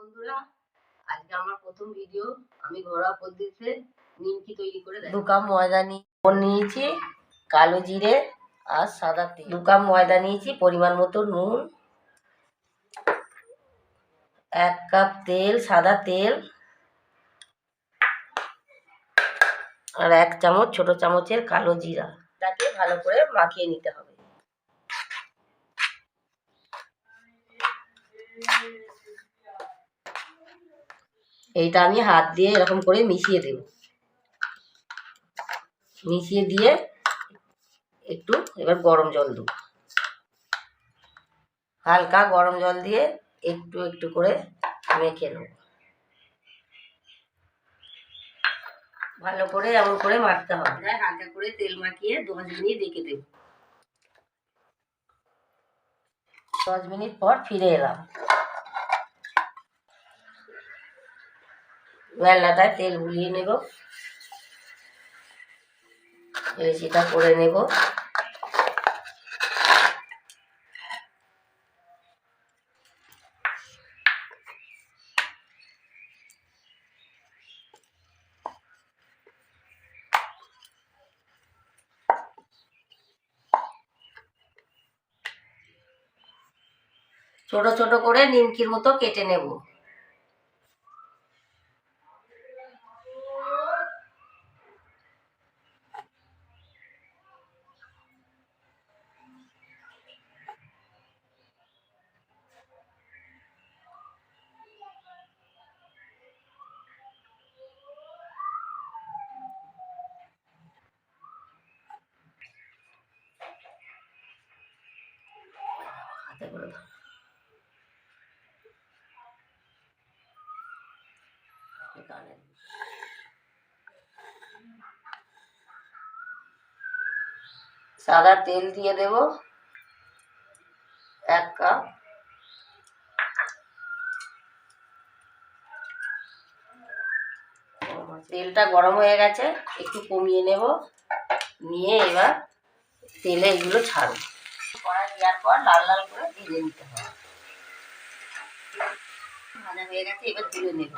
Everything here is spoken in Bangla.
বন্ধুরা, আজকে আমার প্রথম ভিডিও। আমি ঘরোয়া পদ্ধতিতে নিমকি তৈরি করে 2 কাপ ময়দা নিয়েছি, কালো জিরে আর সাদা তেল। 2 কাপ ময়দা নিয়েছি, পরিমাণ মতো নুন, 1 কাপ তেল, সাদা তেল, আর 1 চামচ ছোট চামচের কালো জিরা। এটাকে ভালো করে মাখিয়ে নিতে হবে। এইটা আমি হাত দিয়ে এরকম করে মিশিয়ে দেব। মিশিয়ে দিয়ে একটু এবার গরম জল দেব। হালকা গরম জল দিয়ে একটু একটু করে মেখে নেব। ভালো করে এমন করে মাখতে হবে। হালকা করে তেল মাখিয়ে 10 মিনিট রেখে দেব। 10 মিনিট পর ফিরে এলাম। বেলনাটায় তেল বুলিয়ে নেব, সেটা করে নেব। ছোট ছোট করে নিমকির মতো কেটে নেব। হাতে করে দাও। সাদা তেল দিয়ে দেব 1 কাপ। তেলটা গরম হয়ে গেছে, একটু কমিয়ে নেব। নিয়ে এবার তেলে এগুলো ছাড়ব। কড়াই দেওয়ার পর লাল লাল করে ভেজে নিতে হবে। ভাজা হয়ে গেছে, এবার তুলে নেব।